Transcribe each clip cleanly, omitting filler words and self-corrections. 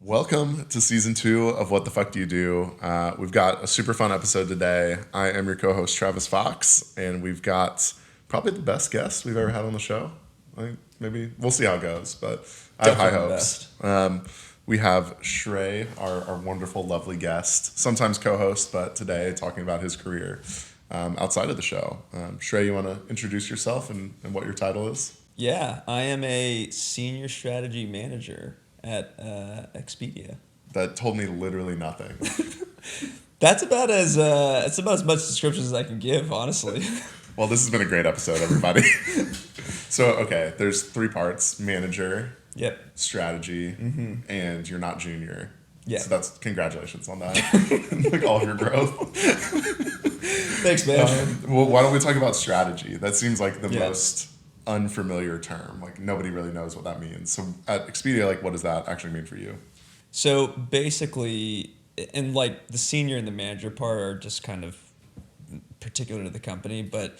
Welcome to season 2 of What the Fuck Do You Do? We've got a super fun episode today. I am your co-host Travis Fox, and we've got probably the best guest we've ever had on the show. I think maybe we'll see how it goes, but I have high hopes. We have Shrey, our wonderful, lovely guest, sometimes co-host, but today talking about his career outside of the show. Shrey, you want to introduce yourself and what your title is? Yeah, I am a senior strategy manager at Expedia. That told me literally nothing. That's about as much description as I can give, honestly. Well, this has been a great episode, everybody. So, okay, there's 3 parts: manager, Yep. strategy, and you're not junior. Yeah. So that's congratulations on that. Like all of your growth. Thanks, man. Well, why don't we talk about strategy? That seems like the Yeah. most unfamiliar term. Like nobody really knows what that means. So at Expedia, like what does that actually mean for you? So basically, and like the senior and the manager part are just kind of particular to the company, but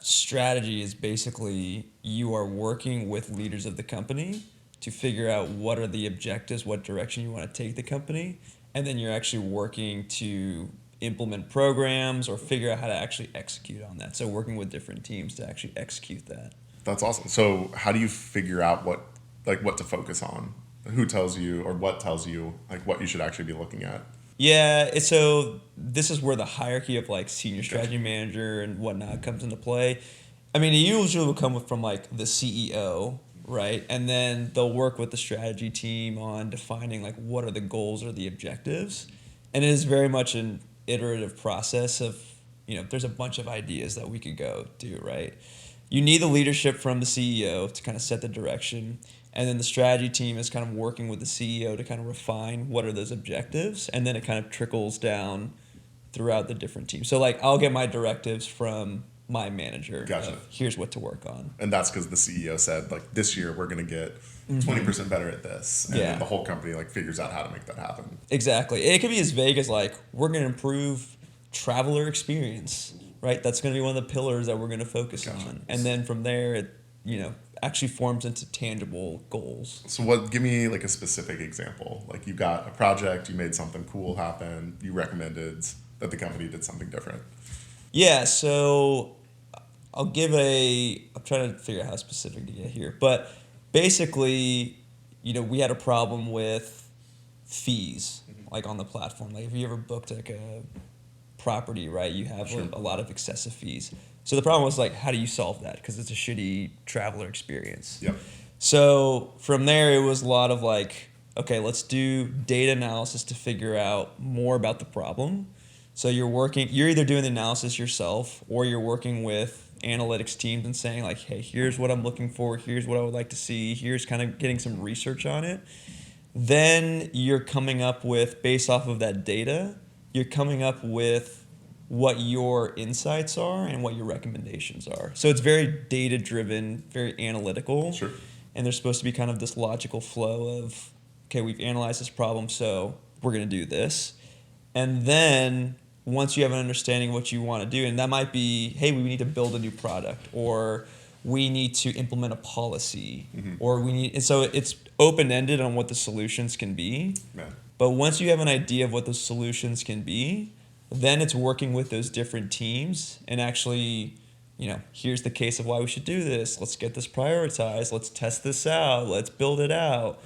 strategy is basically you are working with leaders of the company to figure out what are the objectives, what direction you want to take the company, and then you're actually working to implement programs or figure out how to actually execute on that. So working with different teams to actually execute that. That's awesome. So how do you figure out what to focus on? Who tells you, or what tells you, like what you should actually be looking at? Yeah, so this is where the hierarchy of like senior strategy manager and whatnot comes into play. I mean, it usually will come from like the CEO, right? And then they'll work with the strategy team on defining like what are the goals or the objectives. And it is very much an iterative process of, there's a bunch of ideas that we could go do, right? You need the leadership from the CEO to kind of set the direction. And then the strategy team is kind of working with the CEO to kind of refine what are those objectives. And then it kind of trickles down throughout the different teams. So like I'll get my directives from my manager. Gotcha. Here's what to work on. And that's because the CEO said, like, this year we're going to get 20% better at this. And then the whole company like figures out how to make that happen. Exactly. It could be as vague as like, we're going to improve traveler experience, right? That's going to be one of the pillars that we're going to focus on. And then from there, it, actually forms into tangible goals. So give me like a specific example. Like you got a project, you made something cool happen, you recommended that the company did something different. Yeah, so I'm trying to figure out how specific to get here. But basically, we had a problem with fees, like on the platform. Like if you ever booked like a property, right, you have a lot of excessive fees. So the problem was like, how do you solve that? Because it's a shitty traveler experience. Yep. So from there, it was a lot of like, okay, let's do data analysis to figure out more about the problem. So you're either doing the analysis yourself or you're working with analytics teams and saying like, hey, here's what I'm looking for. Here's what I would like to see. Here's kind of getting some research on it. Then you're coming up with, based off of that data, you're coming up with what your insights are and what your recommendations are. So it's very data-driven, very analytical. Sure. And there's supposed to be kind of this logical flow of, okay, we've analyzed this problem, so we're going to do this. And then once you have an understanding of what you want to do, and that might be, hey, we need to build a new product, or we need to implement a policy, and so it's open-ended on what the solutions can be. Yeah. But once you have an idea of what those solutions can be, then it's working with those different teams and actually, here's the case of why we should do this. Let's get this prioritized. Let's test this out. Let's build it out.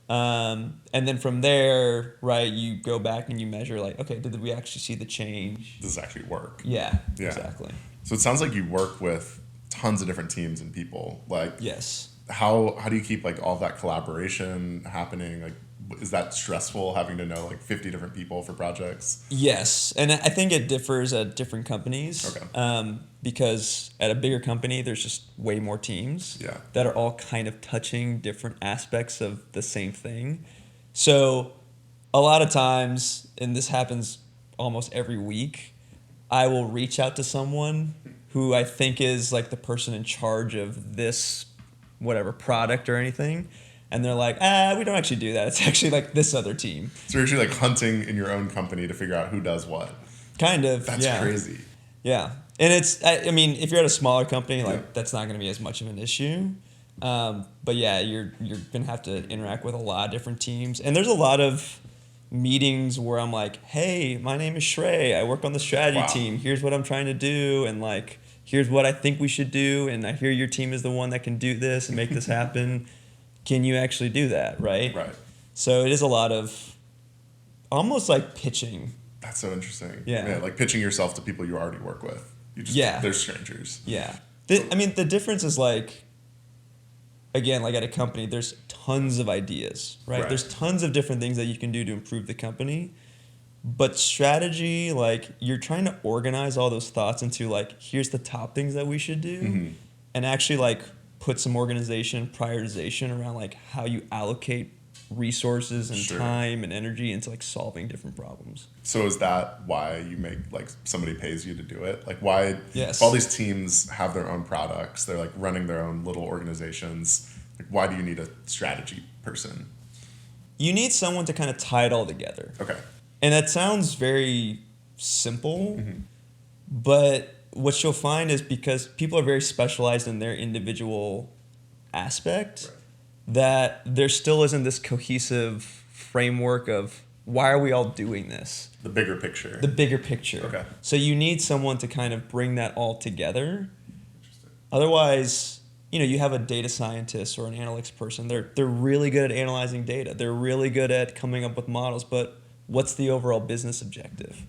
And then from there, right, you go back and you measure like, okay, did we actually see the change? Does this actually work? Yeah, exactly. So it sounds like you work with tons of different teams and people. Like, yes. How do you keep like all that collaboration happening? Like, is that stressful having to know like 50 different people for projects? Yes, and I think it differs at different companies. Okay. Because at a bigger company, there's just way more teams that are all kind of touching different aspects of the same thing. So a lot of times, and this happens almost every week, I will reach out to someone who I think is like the person in charge of this whatever product or anything. And they're like, we don't actually do that. It's actually like this other team. So you're actually like hunting in your own company to figure out who does what. Kind of. That's crazy. Yeah. And it's, I mean, if you're at a smaller company, like that's not going to be as much of an issue. But yeah, you're gonna have to interact with a lot of different teams, and there's a lot of meetings where I'm like, hey, my name is Shrey. I work on the strategy Wow. team. Here's what I'm trying to do, and like, here's what I think we should do. And I hear your team is the one that can do this and make this happen. Can you actually do that? Right. Right. So it is a lot of almost like pitching. That's so interesting. Yeah. Like pitching yourself to people you already work with. You just, Yeah. They're strangers. Yeah. I mean, the difference is like, again, like at a company, there's tons of ideas, right? There's tons of different things that you can do to improve the company. But strategy, like you're trying to organize all those thoughts into like, here's the top things that we should do, and actually like put some organization, prioritization around like how you allocate resources and time and energy into like solving different problems. So is that why you make like somebody pays you to do it? Like why Yes. if all these teams have their own products, they're like running their own little organizations. Like why do you need a strategy person? You need someone to kind of tie it all together. Okay. And that sounds very simple, but what you'll find is because people are very specialized in their individual aspect, that there still isn't this cohesive framework of why are we all doing this? The bigger picture. The bigger picture. Okay. So you need someone to kind of bring that all together. Otherwise, you have a data scientist or an analytics person. They're really good at analyzing data. They're really good at coming up with models, but what's the overall business objective?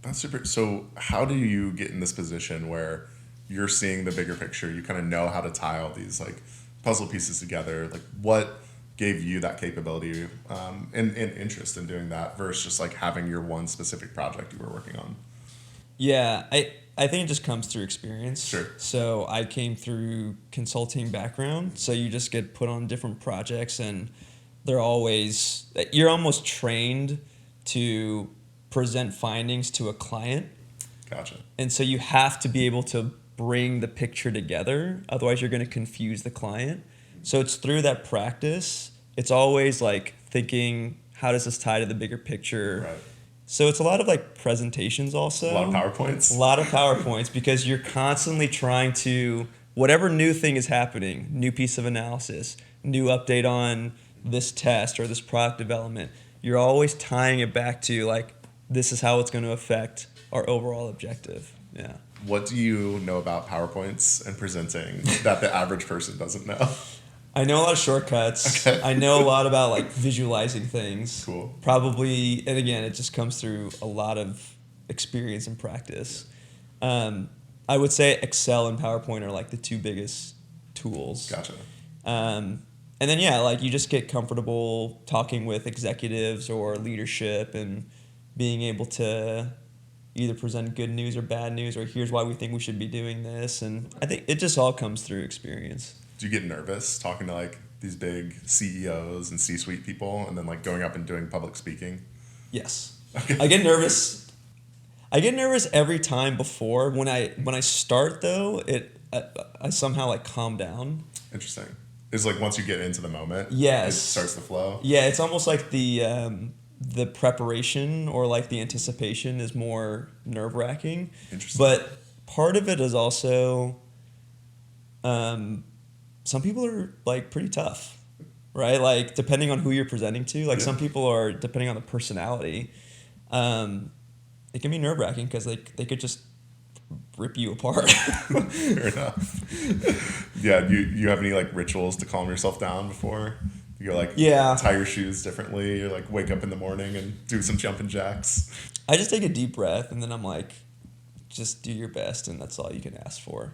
That's super. So how do you get in this position where you're seeing the bigger picture? You kind of know how to tie all these like puzzle pieces together. Like what gave you that capability and interest in doing that versus just like having your one specific project you were working on? Yeah, I think it just comes through experience. Sure. So I came through consulting background. So you just get put on different projects and you're almost trained to present findings to a client. Gotcha. And so you have to be able to bring the picture together. Otherwise, you're going to confuse the client. So it's through that practice. It's always like thinking, how does this tie to the bigger picture? Right. So it's a lot of like presentations also. A lot of PowerPoints. A lot of PowerPoints because you're constantly trying to, whatever new thing is happening, new piece of analysis, new update on this test or this product development, you're always tying it back to like, this is how it's going to affect our overall objective. Yeah. What do you know about PowerPoints and presenting that the average person doesn't know? I know a lot of shortcuts. Okay. I know a lot about like visualizing things. Cool. Probably, and again, it just comes through a lot of experience and practice. I would say Excel and PowerPoint are like the two biggest tools. Gotcha. And then, yeah, like you just get comfortable talking with executives or leadership and being able to either present good news or bad news or here's why we think we should be doing this. And I think it just all comes through experience. Do you get nervous talking to like these big CEOs and C-suite people and then like going up and doing public speaking? Yes. Okay. I get nervous. I get nervous every time before. When I start though, I somehow like calm down. Interesting. It's like once you get into the moment, Yes. it starts to flow. Yeah, it's almost like the preparation or like the anticipation is more nerve-wracking. Interesting. But part of it is also some people are like pretty tough, right? Like depending on who you're presenting to, like some people are, depending on the personality, it can be nerve-wracking because like they could just rip you apart. Fair enough. Yeah, do you have any like rituals to calm yourself down before? You go like tie your shoes differently, or like wake up in the morning and do some jumping jacks? I just take a deep breath and then I'm like, just do your best and that's all you can ask for.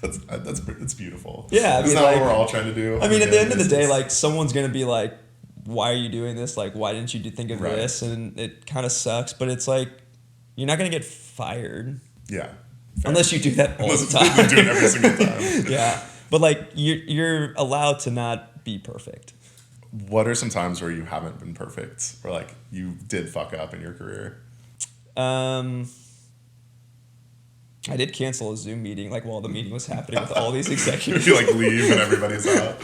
That's beautiful. Yeah, I mean, isn't that like, what we're all trying to do? I mean, at the end of the day, like someone's gonna be like, "Why are you doing this? Like, why didn't you think of this?" And it kind of sucks, but it's like you're not gonna get fired. Yeah. Fair. Unless you do that all the time. You do it every single time. Yeah, but like you're allowed to not be perfect. What are some times where you haven't been perfect, or like you did fuck up in your career? I did cancel a Zoom meeting like while the meeting was happening with all these executives. You like leave and everybody's out.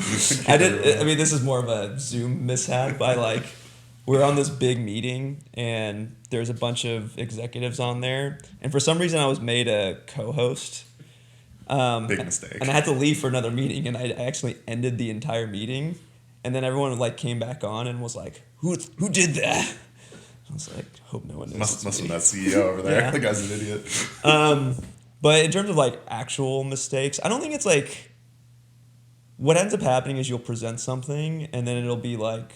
I did. I mean, this is more of a Zoom mishap. I like we're on this big meeting and there's a bunch of executives on there, and for some reason I was made a co-host. Big mistake. And I had to leave for another meeting, and I actually ended the entire meeting, and then everyone like came back on and was like, "Who did that?" I was like, "Hope no one knows." Must have been that CEO over there. Yeah. The guy's an idiot. But in terms of like actual mistakes, I don't think it's like. What ends up happening is you'll present something, and then it'll be like,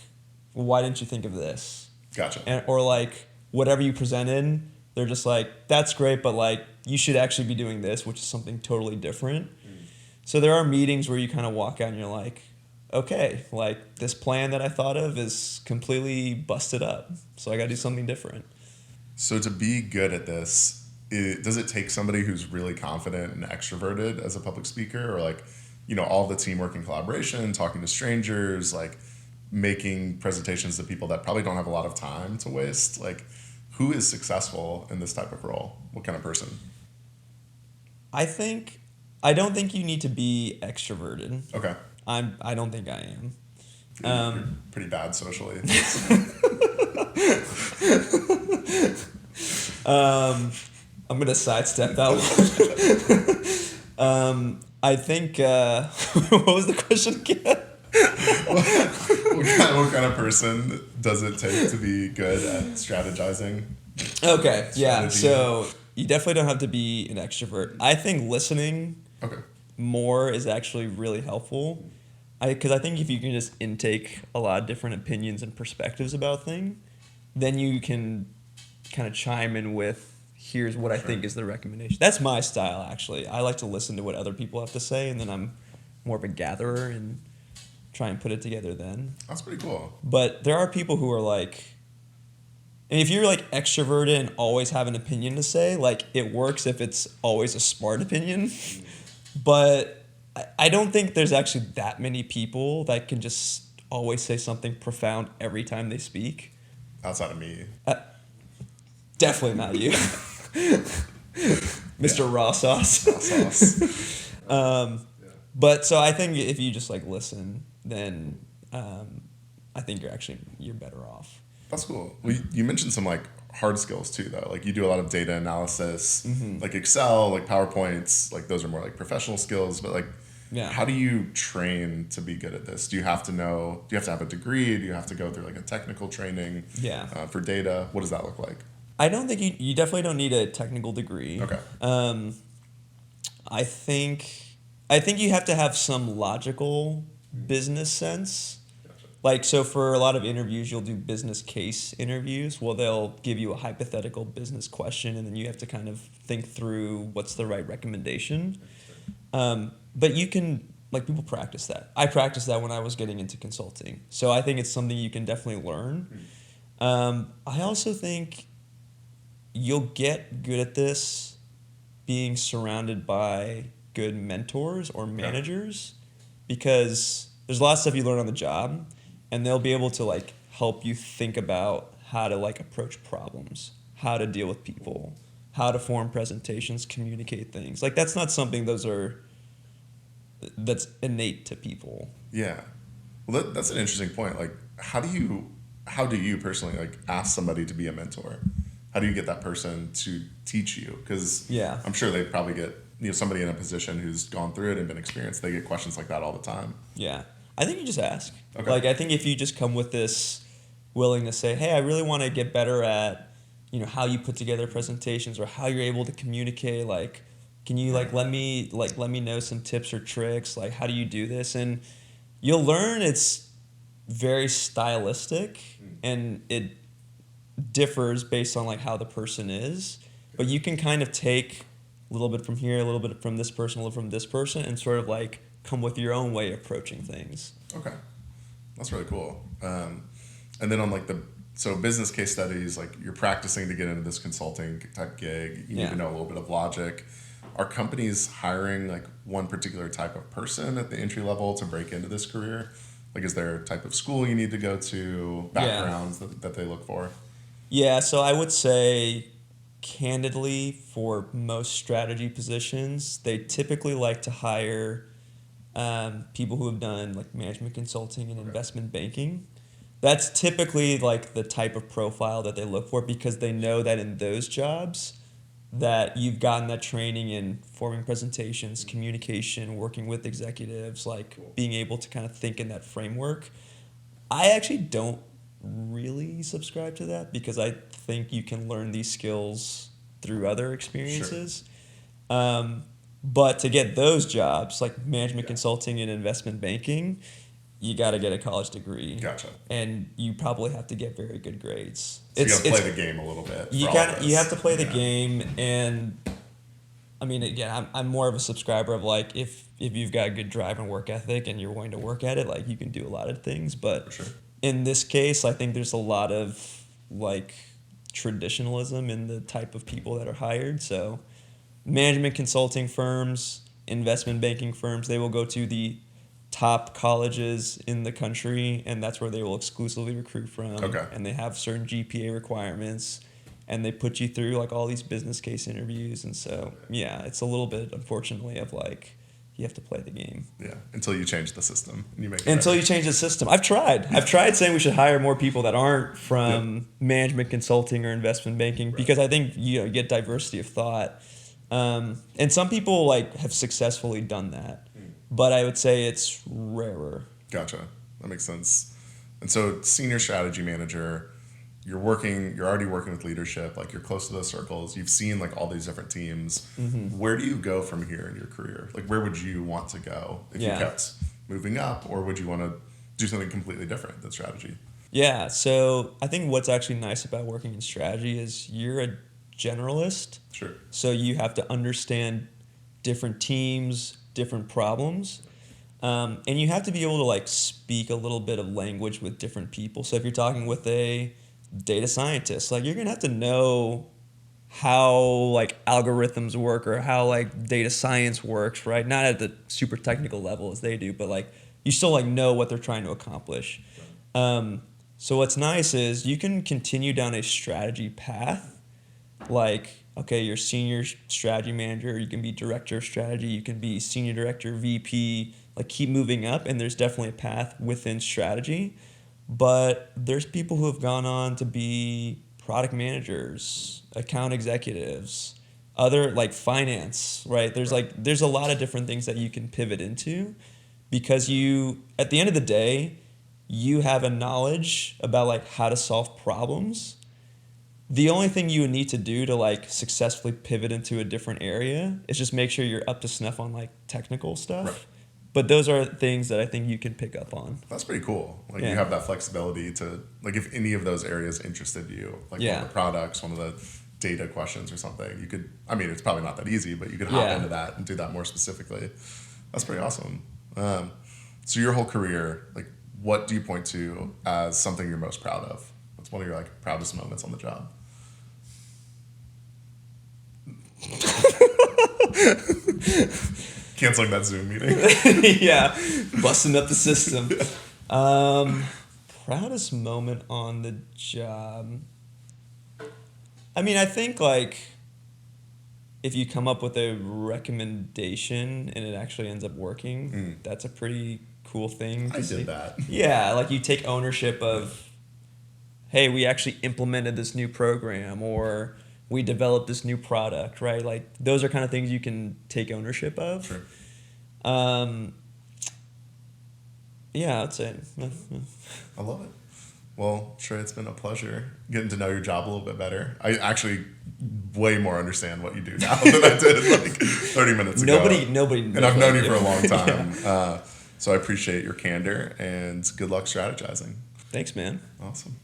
well, "Why didn't you think of this?" Gotcha. Or like whatever you presented, they're just like, "That's great, but like you should actually be doing this," which is something totally different. So there are meetings where you kind of walk out and you're like, okay, like this plan that I thought of is completely busted up. So I got to do something different. So to be good at this, does it take somebody who's really confident and extroverted as a public speaker, or like, all the teamwork and collaboration, talking to strangers, like making presentations to people that probably don't have a lot of time to waste? Like, who is successful in this type of role? What kind of person? I don't think you need to be extroverted. Okay. I don't think I am. You're pretty bad socially. I'm gonna sidestep that one. I think. What was the question again? What kind of person does it take to be good at strategizing? Okay, yeah. Strategy. So you definitely don't have to be an extrovert. I think listening Okay. more is actually really helpful. Because I think if you can just intake a lot of different opinions and perspectives about things, then you can kind of chime in with, here's what I think is the recommendation. That's my style, actually. I like to listen to what other people have to say, and then I'm more of a gatherer and try and put it together then. That's pretty cool. But there are people who are like, and if you're like extroverted and always have an opinion to say, like it works if it's always a smart opinion. But I don't think there's actually that many people that can just always say something profound every time they speak. Outside of me. Definitely not you. Mr. Raw Sauce. Raw sauce. But so I think if you just like listen, then I think you're better off. That's cool. Well, you mentioned some like hard skills too, though. Like you do a lot of data analysis, like Excel, like PowerPoints. Like those are more like professional skills. But like, how do you train to be good at this? Do you have to know? Do you have to have a degree? Do you have to go through like a technical training? For data, what does that look like? I don't think you definitely don't need a technical degree. Okay. I think you have to have some logical business sense. Like, so for a lot of interviews, you'll do business case interviews. Well, they'll give you a hypothetical business question, and then you have to kind of think through what's the right recommendation. But you can, like, people practice that. I practiced that when I was getting into consulting. So I think it's something you can definitely learn. I also think you'll get good at this being surrounded by good mentors or managers, because there's a lot of stuff you learn on the job, and they'll be able to like help you think about how to like approach problems, how to deal with people, how to form presentations, communicate things. Like that's not something that's innate to people. Yeah. Well, that's an interesting point. Like, how do you personally like ask somebody to be a mentor? How do you get that person to teach you? Because I'm sure they probably get somebody in a position who's gone through it and been experienced. They get questions like that all the time. Yeah. I think you just ask. Okay. Like, I think if you just come with this willingness to say, hey, I really want to get better at, how you put together presentations or how you're able to communicate. Like, can you let me know some tips or tricks? Like, how do you do this? And you'll learn it's very stylistic and it differs based on like how the person is. But you can kind of take a little bit from here, a little bit from this person, a little from this person, and sort of like come with your own way of approaching things. Okay. That's really cool. And then on like so business case studies, like you're practicing to get into this consulting type gig, you need to know a little bit of logic. Are companies hiring like one particular type of person at the entry level to break into this career? Like, is there a type of school you need to go to, backgrounds that they look for? Yeah, so I would say candidly for most strategy positions, they typically like to hire people who have done like management consulting and investment banking. That's typically like the type of profile that they look for, because they know that in those jobs, that you've gotten that training in forming presentations, communication, working with executives, like being able to kind of think in that framework. I actually don't really subscribe to that because I think you can learn these skills through other experiences. But to get those jobs, like management consulting and investment banking, you got to get a college degree. Gotcha. And you probably have to get very good grades. So you got to play the game a little bit. You have to play the game, and I mean, again, I'm more of a subscriber of like if you've got a good drive and work ethic and you're willing to work at it, like you can do a lot of things. But For sure. in this case, I think there's a lot of like traditionalism in the type of people that are hired. So management consulting firms, investment banking firms, they will go to the top colleges in the country, and that's where they will exclusively recruit from. Okay. And they have certain GPA requirements, and they put you through like all these business case interviews. And so, yeah, it's a little bit, unfortunately, of like, you have to play the game. Yeah, until you change the system and you make it Until better. you change the system. I've tried saying we should hire more people that aren't from management consulting or investment banking, because I think you get diversity of thought. And some people like have successfully done that, but I would say it's rarer. Gotcha. That makes sense. And so senior strategy manager, you're already working with leadership, like you're close to those circles. You've seen like all these different teams. Where do you go from here in your career? Like where would you want to go if you kept moving up, or would you want to do something completely different than strategy? Yeah. So I think what's actually nice about working in strategy is you're a generalist. Sure. So you have to understand different teams, different problems. And you have to be able to like speak a little bit of language with different people. So if you're talking with a data scientist, like you're gonna have to know how like algorithms work or how like data science works, right? Not at the super technical level as they do, but like you still like know what they're trying to accomplish. So what's nice is you can continue down a strategy path. Like, okay, you're senior strategy manager, you can be director of strategy, you can be senior director, VP, like keep moving up, and there's definitely a path within strategy. But there's people who have gone on to be product managers, account executives, other like finance, right? There's a lot of different things that you can pivot into, because you, at the end of the day, you have a knowledge about like how to solve problems. The only thing you would need to do to like successfully pivot into a different area is just make sure you're up to snuff on like technical stuff. Right. But those are things that I think you can pick up on. That's pretty cool. Like you have that flexibility to, like if any of those areas interested you, like one of the products, one of the data questions or something, you could, I mean, it's probably not that easy, but you could hop into that and do that more specifically. That's pretty awesome. So your whole career, like what do you point to as something you're most proud of? What's one of your like proudest moments on the job? Canceling that Zoom meeting. Yeah, busting up the system. Proudest moment on the job. I mean, I think like if you come up with a recommendation and it actually ends up working, that's a pretty cool thing. I did that. Yeah, like you take ownership of, hey, we actually implemented this new program, or we developed this new product, right? Like those are kind of things you can take ownership of. Sure. Yeah, I'd say. I love it. Well, Shrey, it's been a pleasure getting to know your job a little bit better. I actually way more understand what you do now than I did like 30 minutes ago. Nobody. And I've known you for a long time. So I appreciate your candor and good luck strategizing. Thanks, man. Awesome.